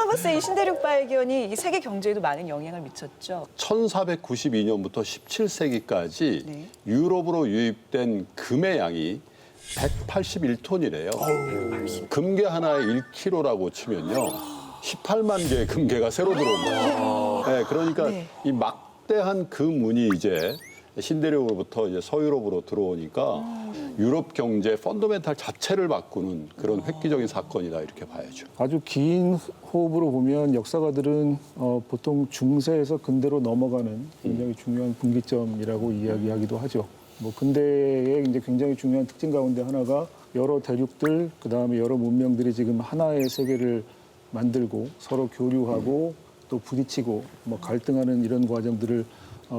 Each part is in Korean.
콜럼버스의 신대륙 발견이 이 세계 경제에도 많은 영향을 미쳤죠. 1492년부터 17세기까지 네. 유럽으로 유입된 금의 양이 181톤이래요. 금괴 하나에 1kg라고 치면요. 18만 개의 금괴가 새로 들어온 거예요. 네, 그러니까 네. 이 막대한 금운이 이제 신대륙으로부터 이제 서유럽으로 들어오니까 유럽 경제 펀더멘탈 자체를 바꾸는 그런 획기적인 사건이다 이렇게 봐야죠. 아주 긴 호흡으로 보면 역사가들은 보통 중세에서 근대로 넘어가는 굉장히 중요한 분기점이라고 이야기하기도 하죠. 뭐 근대의 이제 굉장히 중요한 특징 가운데 하나가 여러 대륙들 그다음에 여러 문명들이 지금 하나의 세계를 만들고 서로 교류하고 또 부딪히고 뭐 갈등하는 이런 과정들을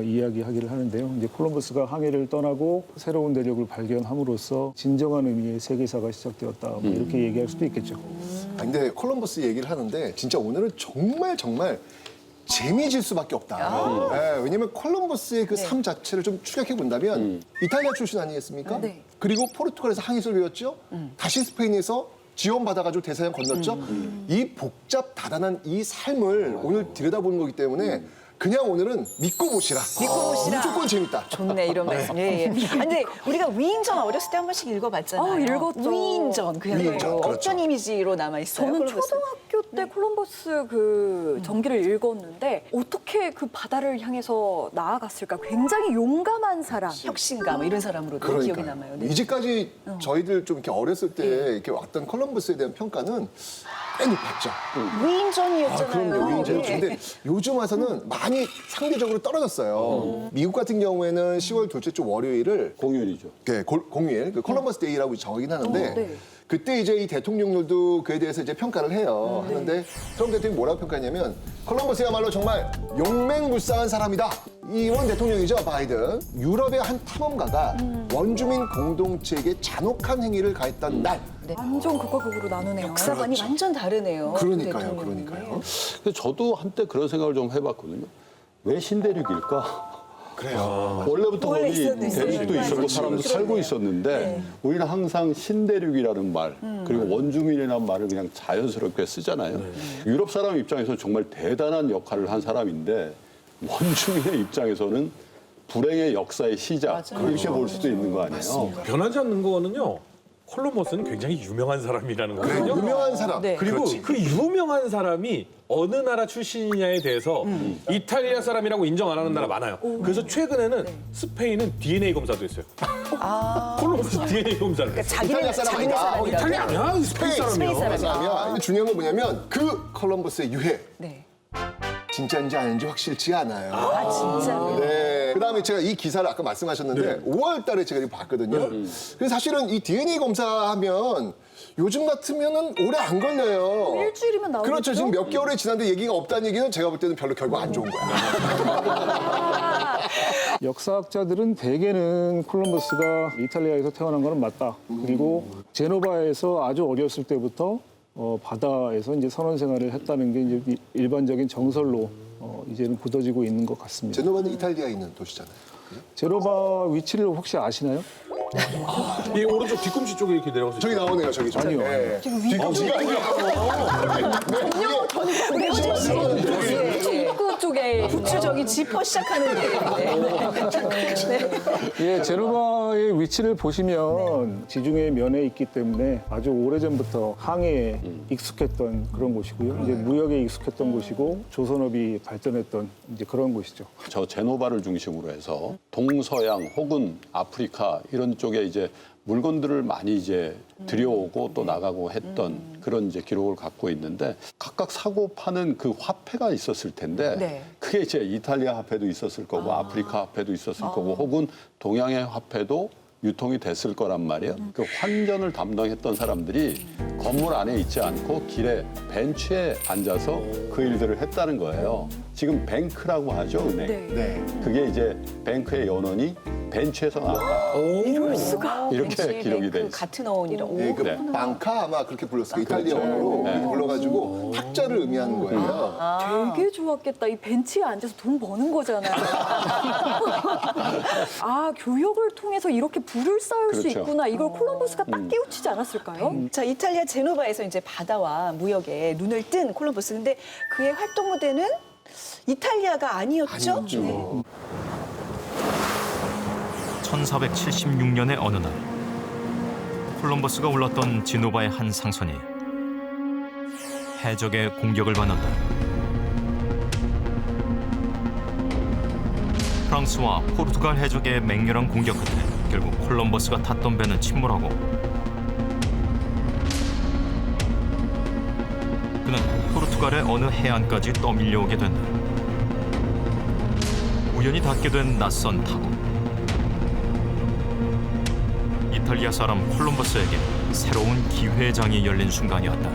이야기하기를 하는데요. 이제 콜럼버스가 항해를 떠나고 새로운 대륙을 발견함으로써 진정한 의미의 세계사가 시작되었다. 뭐 이렇게 얘기할 수도 있겠죠. 근데 콜럼버스 얘기를 하는데 진짜 오늘은 정말 재미질 수밖에 없다. 네, 왜냐면 콜럼버스의 그 삶 자체를 좀 추격해 본다면 이탈리아 출신 아니겠습니까? 네. 그리고 포르투갈에서 항해를 배웠죠. 다시 스페인에서 지원받아가지고 대서양 건넜죠. 이 복잡 다단한 이 삶을 오늘 들여다보는 거기 때문에 그냥 오늘은 믿고 보시라. 무조건 재밌다. 좋네, 이런 말씀. 예, 예. 근데 우리가 위인전 어렸을 때 한 번씩 읽어봤잖아요. 읽었죠. 위인전, 그야말로. 위인전, 그렇죠. 어떤 이미지로 남아있어요? 저는 콜럼버스? 초등학교 때 콜럼버스 그 전기를 읽었는데 어떻게 그 바다를 향해서 나아갔을까? 굉장히 용감한 사람. 혁신가 뭐 이런 사람으로도 기억에 남아요. 네. 이제까지 저희들 좀 이렇게 어렸을 때 이렇게 왔던 콜럼버스에 대한 평가는 꽤 높았죠. 위인전이었잖아요. 그럼요. 위인전이죠. 예. 근데 요즘 와서는 많이 상대적으로 떨어졌어요. 미국 같은 경우에는 10월 둘째 주 월요일을 공휴일이죠. 공휴일, 그 콜럼버스 데이라고 정하긴 하는데 네. 그때 이제 이 대통령들도 그에 대해서 이제 평가를 해요. 하는데 트럼프 대통령이 뭐라고 평가했냐면 콜럼버스야말로 정말 용맹불상한 사람이다. 이원 대통령이죠, 바이든. 유럽의 한 탐험가가 원주민 공동체에게 잔혹한 행위를 가했던 날. 완전 극과 극으로 나누네요. 역사관이 완전 다르네요. 그러니까요, 대통령이. 그러니까요. 근데 저도 한때 그런 생각을 좀 해봤거든요. 왜 신대륙일까? 그래요. 원래부터 원래 거기 있었는데. 대륙도 있었고 사람도 살고 있었는데 우리는 항상 신대륙이라는 말 그리고 원주민이라는 말을 그냥 자연스럽게 쓰잖아요. 유럽 사람 입장에서 정말 대단한 역할을 한 사람인데 원주민의 입장에서는 불행의 역사의 시작 맞아요. 이렇게 볼 수도 있는 거 아니에요. 변하지 않는 거는요. 콜럼버스는 굉장히 유명한 사람이라는 거거든요. 유명한 사람. 네. 그리고 그 유명한 사람이 어느 나라 출신이냐에 대해서 이탈리아 사람이라고 인정 안 하는 나라 많아요. 그래서 최근에는 스페인은 DNA 검사도 했어요. 콜럼버스 DNA 검사를 했어요. 자기네 이탈리아 사람 자기네 아니다. 사람이라고. 이탈리아 아니야? 스페인 사람이야. 사람이야. 중요한 건 뭐냐면 그 콜럼버스의 유해. 네. 진짜인지 아닌지 확실치 않아요. 아, 진짜. 네. 그다음에 제가 이 기사를 아까 말씀하셨는데 5월 달에 제가 이거 봤거든요. 그래서 사실은 이 DNA 검사하면 요즘 같으면은 오래 안 걸려요. 일주일이면 나오겠죠? 그렇죠. 지금 몇 개월이 지났는데 얘기가 없다는 얘기는 제가 볼 때는 별로 결과 안 좋은 거야. 역사학자들은 대개는 콜럼버스가 이탈리아에서 태어난 거는 맞다. 그리고 제노바에서 아주 어렸을 때부터 바다에서 이제 선원 생활을 했다는 게 이제 일반적인 정설로 이제는 굳어지고 있는 것 같습니다. 제노바는 이탈리아에 있는 도시잖아요. 제노바 위치를 혹시 아시나요? 이 오른쪽 뒤꿈치 쪽에 이렇게 내려가서 저기 나오네요, 저기. 아니요. 네. 뒤꿈치가 입구 쪽에 부추 저기 짚어 시작하는 데. 예, 제노바의 위치를 보시면 지중해 면에 있기 때문에 아주 오래전부터 항해에 익숙했던 그런 곳이고요. 이제 무역에 익숙했던 곳이고 조선업이 발전했던 이제 그런 곳이죠. 저 제노바를 중심으로 해서 동서양 혹은 아프리카 이런 쪽에 이제 물건들을 많이 이제 들여오고 또 나가고 했던 그런 이제 기록을 갖고 있는데 각각 사고 파는 그 화폐가 있었을 텐데 네. 그게 이제 이탈리아 화폐도 있었을 거고 아프리카 화폐도 있었을 거고 혹은 동양의 화폐도 유통이 됐을 거란 말이에요. 그 환전을 담당했던 사람들이 건물 안에 있지 않고 길에 벤치에 앉아서 그 일들을 했다는 거예요. 지금 뱅크라고 하죠, 은행. 네. 네. 그게 이제 뱅크의 연원이 벤츠에서 나왔다. 이럴 수가. 이렇게 벤치, 기록이 돼 뱅크 있어요. 같은 어원이라고. 네, 그 네. 방카 아마 그렇게 불렀어요. 이탈리아어로 네. 불러가지고 탁자를 의미하는 거예요. 되게 좋았겠다. 이 벤치에 앉아서 돈 버는 거잖아요. 아, 교역을 통해서 이렇게 부를 쌓을 수 그렇죠. 있구나. 이걸 콜럼버스가 딱 깨우치지 않았을까요? 자, 이탈리아 제노바에서 이제 바다와 무역에 눈을 뜬 콜럼버스. 근데 그의 활동 무대는 이탈리아가 아니었죠? 네. 1476년의 어느 날 콜럼버스가 올랐던 지노바의 한 상선이 해적의 공격을 받는다. 프랑스와 포르투갈 해적의 맹렬한 공격 끝에 결국 콜럼버스가 탔던 배는 침몰하고 그는 포르투갈의 어느 해안까지 떠밀려오게 된다. 우연히 닿게 된 낯선 타국. 이탈리아 사람 콜럼버스에게 새로운 기회장이 열린 순간이었다.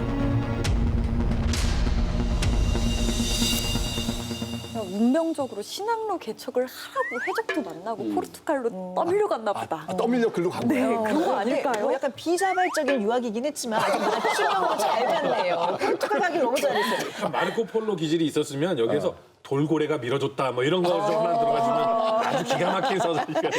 운명적으로 신항로 개척을 하라고 해적도 만나고 포르투갈로 떠밀려갔나 보다. 떠밀려 글로 간 네, 거예요. 그런 거 뭐 아닐까요? 약간 비자발적인 유학이긴 했지만 아주 맞춤형으로 잘 갔네요. 포르투갈 가기 너무 잘했어요. 마르코 폴로 기질이 있었으면 여기에서 돌고래가 밀어줬다 뭐 이런 거 좀만 들어가주면 아주 기가 막힌 서사가 돼요.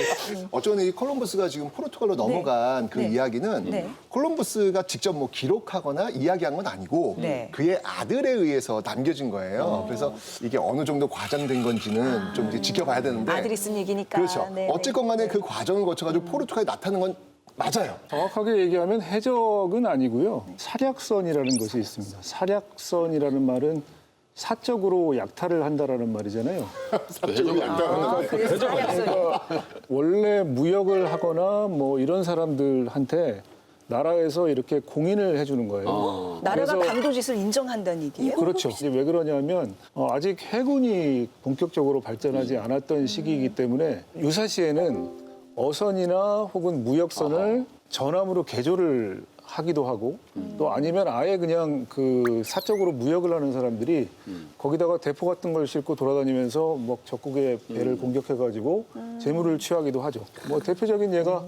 어쩌면 이 콜럼버스가 지금 포르투갈로 넘어간 그 네. 이야기는 네. 콜럼버스가 직접 뭐 기록하거나 이야기한 건 아니고 네. 그의 아들에 의해서 남겨진 거예요. 그래서 이게 어느 정도 과장된 건지는 좀 이제 지켜봐야 되는데. 아들이 쓴 얘기니까. 그렇죠. 네, 어쨌건 간에 그 과정을 거쳐가지고 포르투갈에 나타나는 건 맞아요. 정확하게 얘기하면 해적은 아니고요. 사략선이라는 것이 있습니다. 사략선이라는 말은 사적으로 약탈을 한다라는 말이잖아요. 그래서 사약선이. 원래 무역을 하거나 뭐 이런 사람들한테 나라에서 이렇게 공인을 해주는 거예요. 나라가 그래서- 강도짓을 인정한다는 얘기예요? 그렇죠. 이제 왜 그러냐면 아직 해군이 본격적으로 발전하지 않았던 시기이기 때문에 유사시에는 어선이나 혹은 무역선을 전함으로 개조를 하기도 하고 또 아니면 아예 그냥 그 사적으로 무역을 하는 사람들이 거기다가 대포 같은 걸 싣고 돌아다니면서 뭐 적국의 배를 공격해가지고 재물을 취하기도 하죠. 뭐 대표적인 예가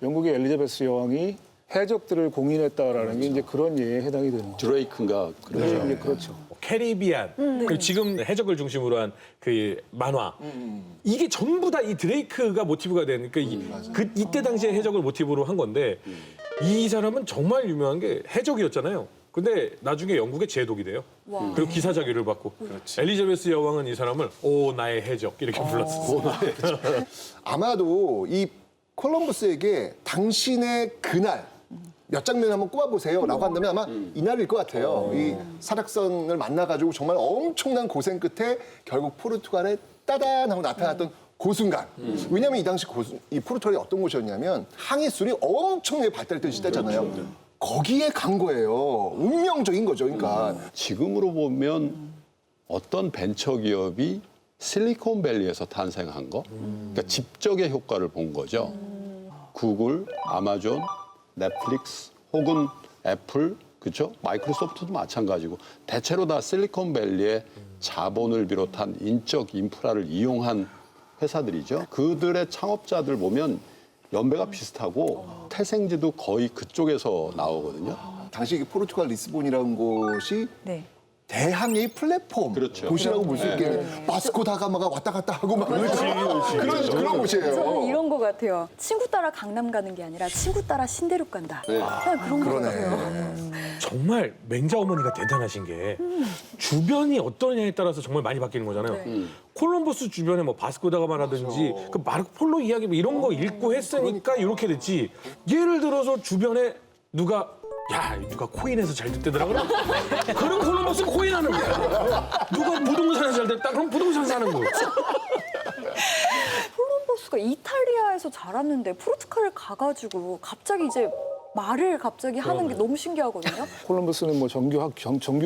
영국의 엘리자베스 여왕이 해적들을 공인했다라는 게 이제 그런 예에 해당이 되는 거죠. 드레이크인가 그러죠. 네, 그렇죠. 캐리비안 그리고 지금 해적을 중심으로 한 그 만화 이게 전부 다 이 드레이크가 모티브가 된 그러니까 이때 당시에 해적을 모티브로 한 건데 이 사람은 정말 유명한 게 해적이었잖아요. 근데 나중에 영국의 제독이 돼요. 그리고 기사 자기를 받고 엘리자베스 여왕은 이 사람을 오 나의 해적 이렇게 불렀었어. 아마도 이 콜럼버스에게 당신의 그날 몇 장면 한번 꼽아보세요라고 한다면 아마 이날일 것 같아요. 이 사략선을 만나가지고 정말 엄청난 고생 끝에 결국 포르투갈에 따단 하고 나타났던 그 순간. 왜냐하면 이 당시 이 포르투갈이 어떤 곳이었냐면 항해술이 엄청나게 발달했던 시대잖아요. 거기에 간 거예요. 운명적인 거죠. 그러니까 지금으로 보면 어떤 벤처 기업이 실리콘밸리에서 탄생한 거, 그러니까 집적의 효과를 본 거죠. 구글, 아마존, 넷플릭스 혹은 애플, 그렇죠? 마이크로소프트도 마찬가지고 대체로 다 실리콘밸리의 자본을 비롯한 인적 인프라를 이용한 회사들이죠. 그들의 창업자들 보면 연배가 비슷하고 태생지도 거의 그쪽에서 나오거든요. 당시 이 포르투갈 리스본이라는 곳이 네. 대항해의 플랫폼 그렇죠. 도시라고 볼 수 있겠네요. 바스코 다가마가 왔다 갔다 하고 막 그런 저는 곳이에요. 이런 거 같아요. 친구 따라 강남 가는 게 아니라 친구 따라 신대륙 간다. 그냥 그런 거 같아요. 정말 맹자 어머니가 대단하신 게 주변이 어떠냐에 따라서 정말 많이 바뀌는 거잖아요. 콜럼버스 주변에 뭐 바스코다가마라든지 그 마르코 폴로 이야기 뭐 이런 거 읽고 했으니까 이렇게 됐지. 예를 들어서 주변에 누가 코인에서 잘 됐대더라 그럼 그럼 콜럼버스 코인하는 거야. 누가 부동산에서 잘 됐다 그럼 부동산 사는 거야. 콜럼버스가 이탈리아에서 자랐는데 포르투갈을 가가지고 갑자기 이제 말을 갑자기 하는 게 너무 신기하거든요. 콜럼버스는 뭐 정규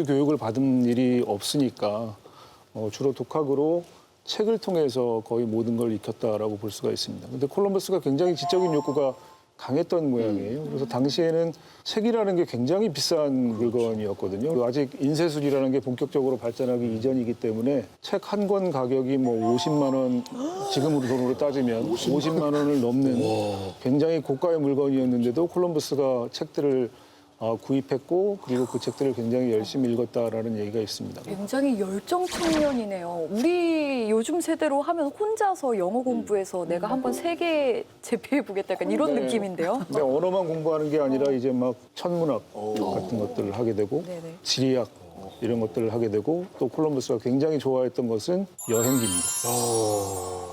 교육을 받은 일이 없으니까 주로 독학으로 책을 통해서 거의 모든 걸 익혔다라고 볼 수가 있습니다. 근데 콜럼버스가 굉장히 지적인 욕구가 강했던 모양이에요. 그래서 당시에는 책이라는 게 굉장히 비싼 물건이었거든요. 아직 인쇄술이라는 게 본격적으로 발전하기 이전이기 때문에 책 한 권 가격이 뭐 50만 원, 지금으로 돈으로 따지면 50만 원을 넘는 굉장히 고가의 물건이었는데도 콜럼버스가 책들을 구입했고 그리고 그 책들을 굉장히 열심히 읽었다라는 얘기가 있습니다. 굉장히 열정 청년이네요. 우리 요즘 세대로 하면 혼자서 영어 공부해서 내가 한번 세계 제패해보겠다 약간 이런 네. 느낌인데요. 근데 언어만 공부하는 게 아니라 이제 막 천문학 같은 것들을 하게 되고 네네. 지리학 이런 것들을 하게 되고 또 콜럼버스가 굉장히 좋아했던 것은 여행기입니다.